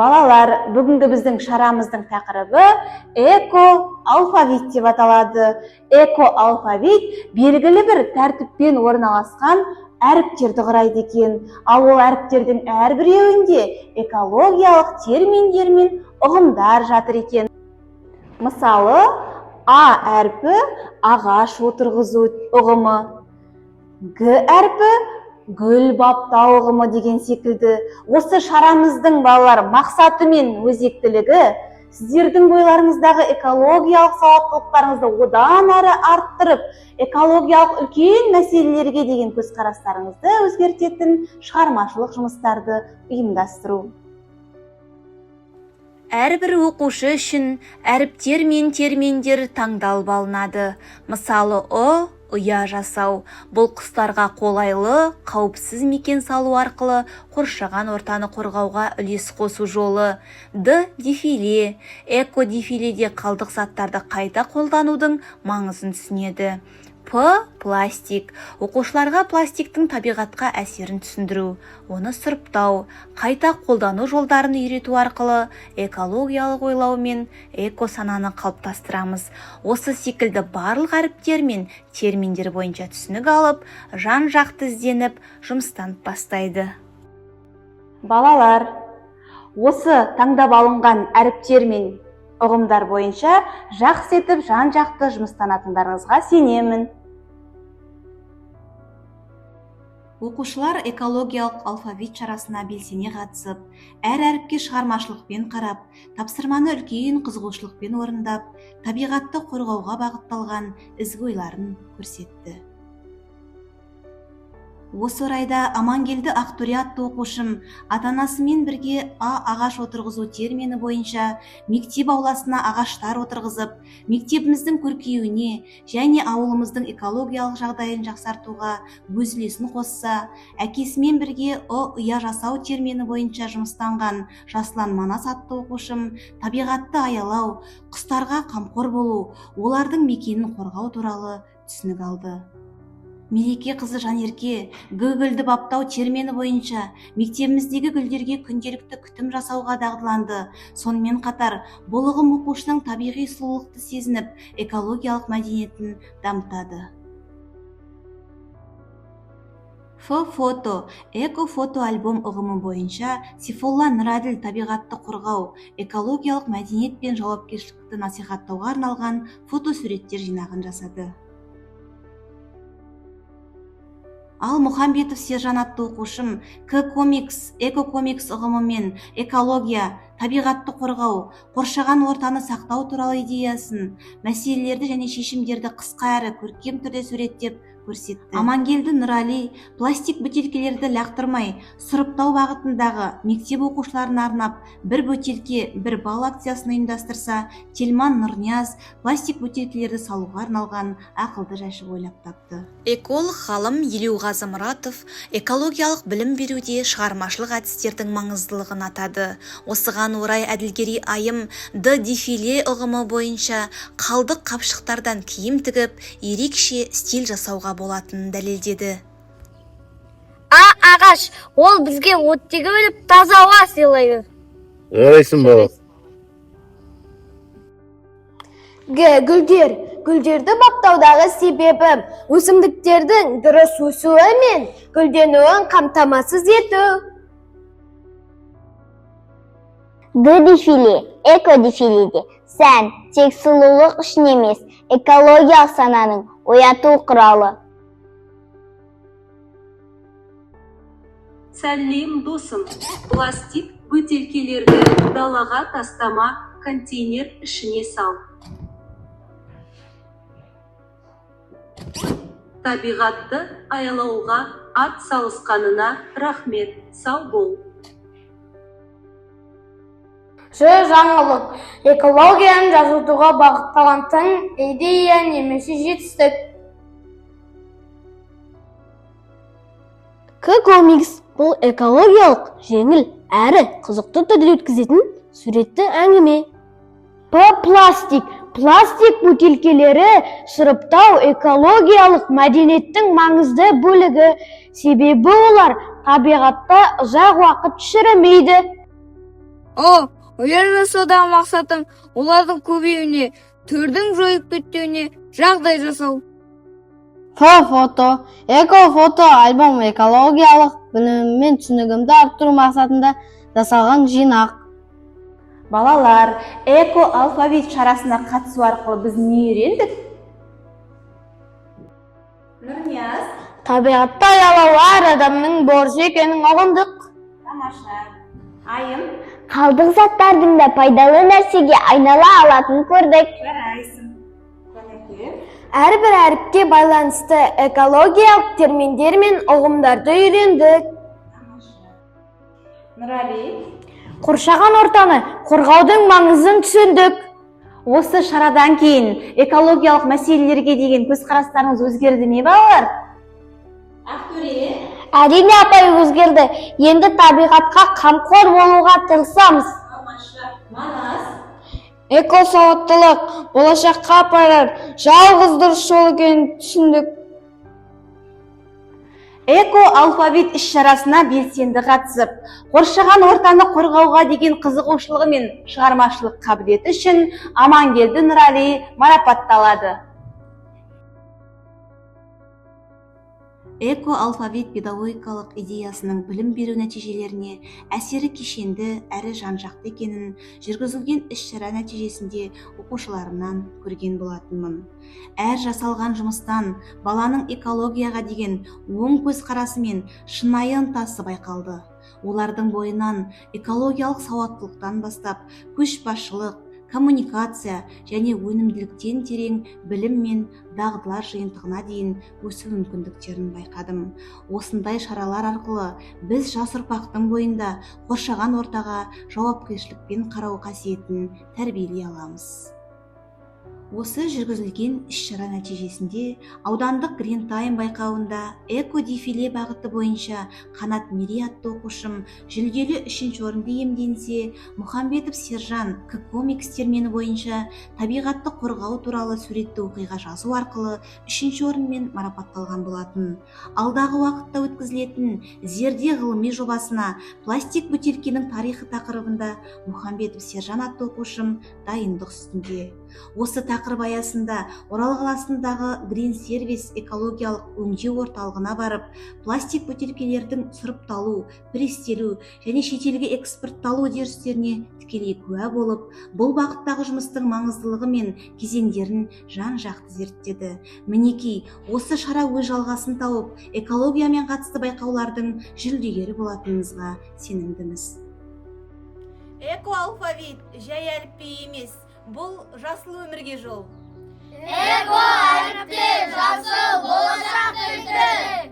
Балалар, бүгінгі біздің шарамыздың тақырыбы эко-алфавит деп аталады. Эко-алфавит белгілі бір тәртіппен орналасқан әріптерді құрайды екен. Ал ол әріптердің әрбіреуінде экологиялық терминдер мен ұғымдар жатыр екен. Мысалы, А әрпі ағаш отырғызу ұғымы, Г әрпі гүл баптау ұғымы деген секілді. Осы шарамыздың балалар мақсаты мен өзектілігі сіздердің бойларыңыздағы экологиялық сауаттылықтарыңызды одан әрі арттырып, экологиялық үлкен мәселелерге деген көзқарастарыңызды өзгертетін шығармашылық жұмыстарды ұйымдастыру. Әрбір оқушы үшін әріптер мен терминдер таңдалып алынады. Мысалы, ұя жасау. Бұл құстарға қолайлы, қауіпсіз мекен салу арқылы қоршаған ортаны қорғауға үлес қосу жолы. Д. Дефиле. Эко-дефиледе қалдық заттарды қайта қолданудың маңызын түсінеді. П. Пластик. Оқушыларға пластиктің табиғатқа әсерін түсіндіру, оны сұрыптау, қайта қолдану жолдарын үйрету арқылы экологиялық ойлау мен эко-сананы қалыптастырамыз. Осы секілді барлық әріптер мен терминдер бойынша түсінік алып, жан-жақты ізденіп, жұмыстан бастайды. Балалар, осы таңдап алынған әріптер мен ұғымдар бойынша жақсы етіп жан-жақты жұмыстанатындарыңызға сенемін. Оқушылар экологиялық алфавит шарасына белсене қатысып, әр әріпке шығармашылықпен қарап, тапсырманы үлкен қызығушылықпен орындап, табиғатты қорғауға бағытталған ізгі ойларын көрсетті. Осы орайда Амангелді Ақтөре атты оқушым ата-анасымен бірге ағаш отырғызу термині бойынша мектеп ауласына ағаштар отырғызып, мектебіміздің көркеюіне және ауылымыздың экологиялық жағдайын жақсартуға өз үлесін қосса, әкесімен бірге ұя жасау термині бойынша жұмыстанған Жаслан Манас атты оқушым табиғатты аялау, құстарға қамқор болу, олардың мекенін қорғау туралы түсінік алды. Мереке қызы Жанерке гүлді баптау термині бойынша мектебіміздегі гүлдерге күнделікті күтім жасауға дағдыланды. Сонымен қатар, бұл ұғым оқушының табиғи сұлулықты сезініп, экологиялық мәдениетін дамытады. Фото, эко-фото альбом ұғымы бойынша Сейфолла Нұраділ табиғатты қорғау, экологиялық мәдениет пен жауапкершілікті насихаттауға арналған фотосуреттер жинағын жасады. Ал Мұхамбетов Сержан атты оқушым К-комикс, эко-комикс ұғымымен экология, табиғатты қорғау, қоршаған ортаны сақтау туралы идеясын, мәселелерді және шешімдерді қысқа әрі көркем түрде суреттеп көрсетті. Амангелді Нұрали пластик бөтелкелерді лақтырмай, сұрыптау бағытындағы мектеп оқушыларына арнап бір бөтелке, бір бал акциясын ұйымдастырса, Телман Нұрнияз пластик бөтелкелерді салуға арналған ақылды жәшік ойлап тапты. Эколог ғалым Елеуғазы Мұратов экологиялық білім беруде шығармашылық әдістердің маңыздылығын атады. Осыған орай Әділгерей айым Д. Дефиле ұғымы бойынша қалдық қапшықтардан киім тігіп, ерекше стиль жасауға болатынын дәлелдеді. Ағаш, ол бізге оттегі өліп таза ауа сыйлайды. Жарайсың бала. Г. Гүлдер. Гүлдерді баптаудағы себебі өсімдіктердің дұрыс өсуі мен гүлденуін қамтамасыз ету. Д. Дефиле. Эко-дефиледе сән тек сұлулық үшін емес, экологиялық сананың ояту құралы. Сәлем досым, пластик бөтелкелерді далаға тастама, контейнер ішіне сал. Табиғатты аялауға ат салысқанына рахмет, сау бол. Жаңалық. Экологияны жазудыға бағытталған тың идея немесе жетістік. К-комикс. Бұл экологиялық, жеңіл, әрі қызықты түрде өткізетін суретті әңгіме. П. Пластик. Пластик бөтелкелері сұрыптау экологиялық мәдениеттің маңызды бөлігі. Себебі олар табиғатта ұзақ уақыт шірімейді. Ойлар жасаудағы мақсатым олардың көбеюіне, түрдің жойып кетуіне жағдай жасау. Фото. Эко-фото альбом экологиялық білімім мен түсінігімді арттыру мақсатында жасалған жинақ. Балалар, эко-алфавит шарасына қатысу арқылы біз не үйрендік? Нұрнияз? Табиғатта аялаулар адамның борышы екенін ұғындық. Тамаша. Айым? Қалдық заттардың да пайдалы нәрсеге айнала алатын көрдік. Жарайсың. Жәнеке? Әрбір әріпке байланысты экологиялық терминдер мен ұғымдарды үйрендік. Нұрали? Қоршаған ортаны қорғаудың маңызын түсіндік. Осы шарадан кейін экологиялық мәселелерге деген көзқарастарыңыз өзгерді ме, балалар? Ақтөре? Әрине апай өзгерді. Енді табиғатқа қамқор болуға тырысамыз. Манас? Экосауаттылық болашаққа апарар жалғыз дұрыс жол екенін түсіндік. Эко-алфавит іс-шарасына белсенді қатысып, қоршаған ортаны қорғауға деген қызығушылығы мен шығармашылық қабілеті үшін Амангелді Нұрали марапатталады. Эко-алфавит педагогикалық идеясының білім беру нәтижелеріне әсері кешенді әрі жан-жақты екенін жүргізілген іс-шара нәтижесінде оқушыларымнан көрген болатынмын. Әр жасалған жұмыстан баланың экологияға деген оң көзқарасы мен шынайы ынтасы байқалды. Олардың бойынан экологиялық сауаттылықтан бастап көшбасшылық, коммуникация және өнімділіктен терең білім мен дағдылар жиынтығына дейін өсу мүмкіндіктерін байқадым. Осындай шаралар арқылы біз жас ұрпақтың бойында қоршаған ортаға жауапкершілікпен қарау қасиетін тәрбиелей аламыз. Осы жүргізілген іс-шара нәтижесінде аудандық Green Time байқауында эко-дефиле бағыты бойынша Қанат Мери атты оқушым жүлделі 3-ші орынды иемденсе, Мұхамбетов Сержан комикс термені бойынша табиғатты қорғау туралы суретті оқиға жазу арқылы 3-ші орынмен марапатталған болатын. Алдағы уақытта өткізілетін зерде ғылыми жобасына пластик бөтелкенің тарихы тақырыбында Мұхамбетов Сержан атты оқушым дайындық үстінде. Осы тақырып аясында Орал қаласындағы Green Service экологиялық өңдеу орталығына барып, пластик бөтелкелердің сұрыпталу, престелу және шетелге экспортталу үдерістеріне тікелей куә болып, бұл бағыттағы жұмыстың маңыздылығы мен кезеңдерін жан-жақты зерттеді. Мінекей, осы шара өз жалғасын тауып, экологиямен қатысты байқаулардың жүлдегері болатынымызға сенімдіміз. Эко-алфавит жай әліпби емес, бұл жасыл өмірге жол. Эко-әліпби жасыл болашақ кілті.